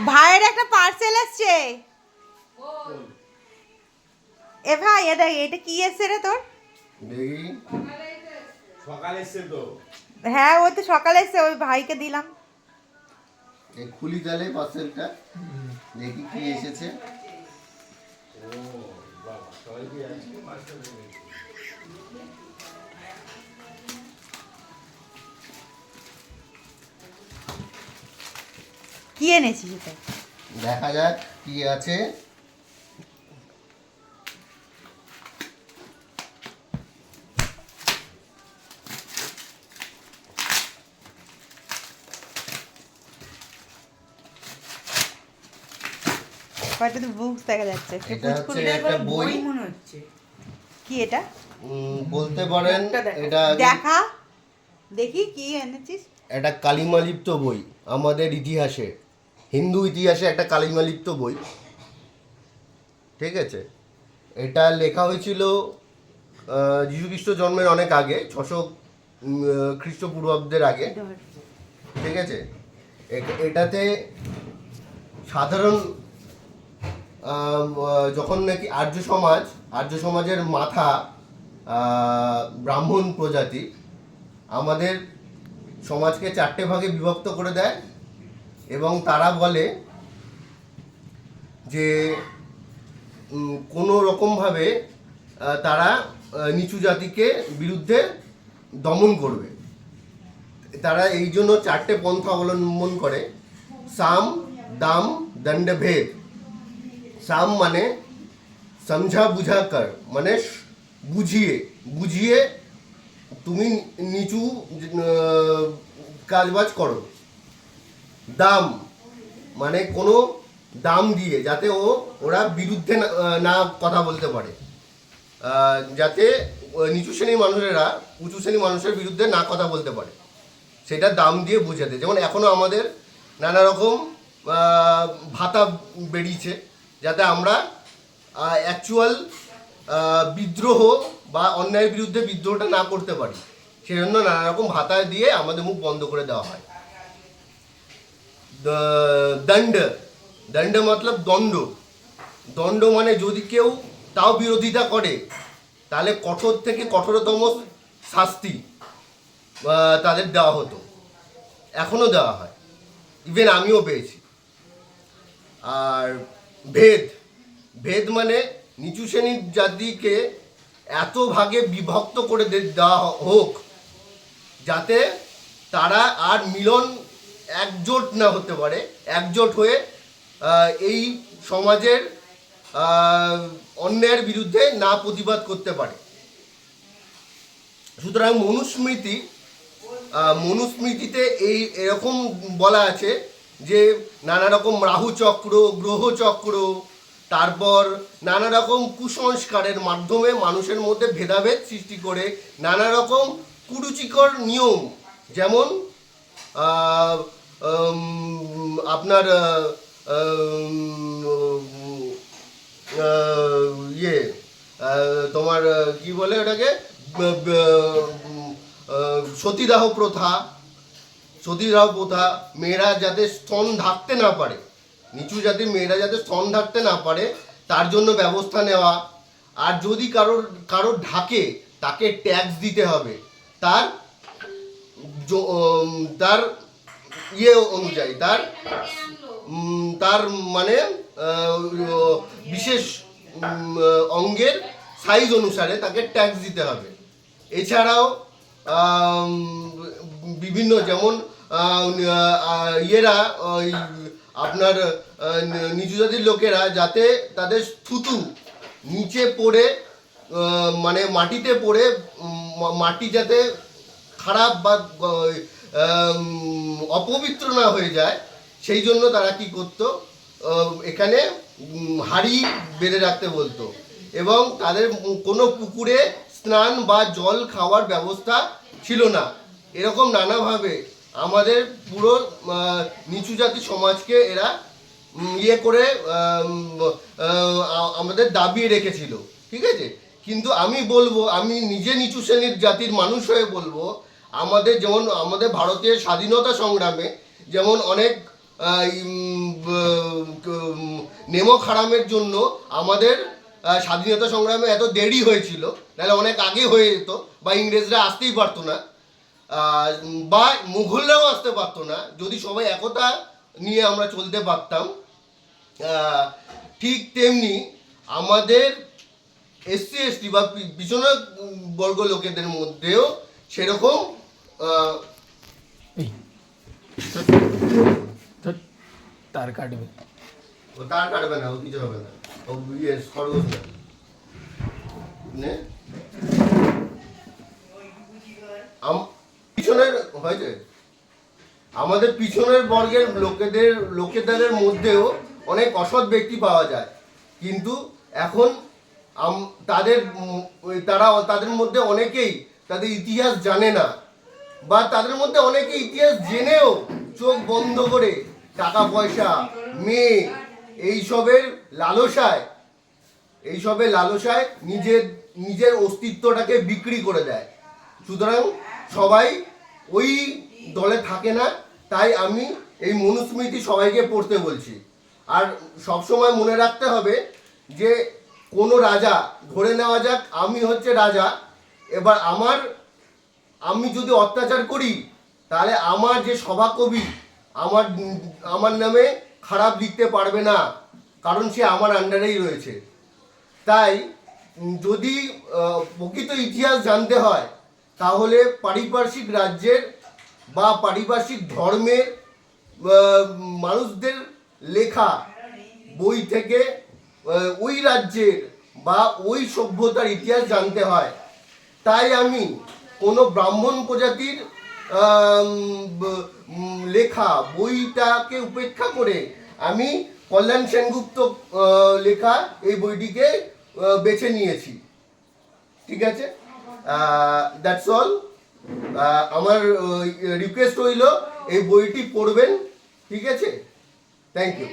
ভাইয়ের একটা পার্সেল এসছে। এ ভাই এটা কি এসছে রে তোর? দেখি সকালে এসছে তো। হ্যাঁ ওই তো সকালে এসছে, ওই ভাইকে দিলাম। খুলি তাহলে পার্সেলটা, দেখি কি এসেছে। কি এনেছিস এটা? দেখা যাক কি আছে। কয়টা তো বুকস দেখা যাচ্ছে। এটা হচ্ছে একটা বই মনে হচ্ছে। কি এটা? বলতে পারেন এটা দেখা দেখি কি এনেছিস। একটা কালিমালিপ্ত বই, আমাদের ইতিহাসে, হিন্দু ইতিহাসে একটা কালিমালিপ্ত বই। ঠিক আছে, এটা লেখা হয়েছিল যীশুখ্রিস্ট জন্মের অনেক আগে, 600 খ্রিস্টপূর্বাব্দের আগে। ঠিক আছে, এটাতে সাধারণ যখন নাকি আর্য সমাজের মাথা ব্রাহ্মণ প্রজাতি আমাদের সমাজকে 4টে ভাগে বিভক্ত করে দেয়, এবং তারা বলে যে কোনো রকমভাবে তারা নিচু জাতিকে বিরুদ্ধে দমন করবে। তারা এই জন্য 4টে পন্থা অবলম্বন করে: সাম, দাম, দণ্ড, ভেদ। সাম মানে সমঝা বুঝা কর, মানে বুঝিয়ে বুঝিয়ে তুমি নিচু কাজবাজ করো। দাম মানে কোনো দাম দিয়ে, যাতে ওরা বিরুদ্ধে না কথা বলতে পারে, যাতে নিচু শ্রেণীর মানুষেরা উঁচু শ্রেণীর মানুষের বিরুদ্ধে না কথা বলতে পারে, সেটা দাম দিয়ে বোঝাতে। যেমন এখনও আমাদের নানা রকম ভাতা বেরিয়েছে, যাতে আমরা অ্যাকচুয়াল বিদ্রোহ বা অন্যায়ের বিরুদ্ধে বিদ্রোহটা না করতে পারি, সেজন্য নানা রকম ভাতা দিয়ে আমাদের মুখ বন্ধ করে দেওয়া হয়। দণ্ড, দণ্ড মতলব দণ্ড। দণ্ড মানে যদি কেউ তাও বিরোধিতা করে, তাহলে কঠোর থেকে কঠোরতম শাস্তি তাদের দেওয়া হতো, এখনও দেওয়া হয়, ইভেন আমিও পেয়েছি। আর ভেদ, ভেদ মানে নিচু শ্রেণীর জাতিকে এত ভাগে বিভক্ত করে দেওয়া হোক যাতে তারা আর মিলন একজোট না হতে পারে, একজোট হয়ে এই সমাজের অন্যায়ের বিরুদ্ধে না প্রতিবাদ করতে পারে। সুতরাং মনুস্মৃতিতে এরকম বলা আছে যে নানা রকম রাহুচক্র, গ্রহচক্র, তারপর নানা রকম কুসংস্কারের মাধ্যমে মানুষের মধ্যে ভেদাভেদ সৃষ্টি করে নানা রকম কুরুচিকর নিয়ম, যেমন আপনার ইয়ে তোমার কি বলে ওটাকে, সতীদাহ প্রথা, মেয়েরা যাতে স্তন ঢাকতে না পারে, নিচু জাতির মেয়েরা যাতে স্তন ঢাকতে না পারে তার জন্য ব্যবস্থা নেওয়া। আর যদি কারোর ঢাকে, তাকে ট্যাক্স দিতে হবে তার তার ইয়ে অনুযায়ী, তার মানে বিশেষ অঙ্গের সাইজ অনুসারে তাকে ট্যাক্স দিতে হবে। এছাড়াও বিভিন্ন, যেমন ইয়েরা ওই আপনার নিচু জাতির লোকেরা যাতে তাদের থুতু নিচে পড়ে, মানে মাটিতে পড়ে, মাটি যাতে খারাপ বা অপবিত্র না হয়ে যায়, সেই জন্য তারা কি করতো, এখানে হাঁড়ি বেঁধে রাখতে বলতো, এবং তাদের কোনো পুকুরে স্নান বা জল খাওয়ার ব্যবস্থা ছিল না। এরকম নানাভাবে আমাদের পুরো নিচু জাতি সমাজকে এরা ইয়ে করে আমাদের দাবিয়ে রেখেছিল। ঠিক আছে, কিন্তু আমি বলবো, আমি নিজে নিচু শ্রেণীর জাতির মানুষ হয়ে বলবো, আমাদের যেমন আমাদের ভারতের স্বাধীনতা সংগ্রামে যেমন অনেক নেমক হারামের জন্য আমাদের স্বাধীনতা সংগ্রামে এত দেরি হয়েছিল, নাহলে অনেক আগে হয়ে যেত, বা ইংরেজরা আসতেই পারতো না, বা মুঘলরাও আসতে পারতো না, যদি সবাই একতা নিয়ে আমরা চলতে পারতাম। ঠিক তেমনি আমাদের এসসি এসটি বা পিছনের বর্গ লোকেদের মধ্যেও সেরকম এই ধুর, তার কাটবে। ও তার কাটবে না, ও কিছু হবে না, ও ইয়ে খরগোশ না। নে পিছনের হয়েছে আমাদের পিছনের বর্গের লোকেদের মধ্যেও অনেক অসৎ ব্যক্তি পাওয়া যায়, কিন্তু এখন তাদের মধ্যে অনেকেই তাদের ইতিহাস জানে না, বা তাদের মধ্যে অনেকে ইতিহাস জেনেও চোখ বন্ধ করে টাকা পয়সা, মেয়ে এইসবের লালসায় নিজের অস্তিত্বটাকে বিক্রি করে দেয়। সুতরাং সবাই ওই দলে থাকে না, তাই আমি এই মনুস্মৃতি সবাইকে পড়তে বলছি। আর সবসময় মনে রাখতে হবে যে কোনো রাজা, ধরে নেওয়া যাক আমি হচ্ছে রাজা, এবার আমি যদি অত্যাচার করি, তাহলে আমার যে সভাকবি আমার নামে খারাপ লিখতে পারবে না, কারণ সে আমার আন্ডারেই রয়েছে। তাই যদি প্রকৃত ইতিহাস জানতে হয়, তাহলে পারিপার্শ্বিক রাজ্যের বা পারিপার্শ্বিক ধর্মের মানুষদের লেখা বই থেকে ওই রাজ্যের বা ওই সভ্যতার ইতিহাস জানতে হয়। তাই আমি কোনো ব্রাহ্মণ প্রজাতির লেখা বইটাকে উপেক্ষা করে আমি কল্যাণ সেনগুপ্ত লেখা এই বইটিকে বেছে নিয়েছি। ঠিক আছে, দ্যাটস অল। আমার রিকোয়েস্ট হইল এই বইটি পড়বেন। ঠিক আছে, থ্যাংক ইউ।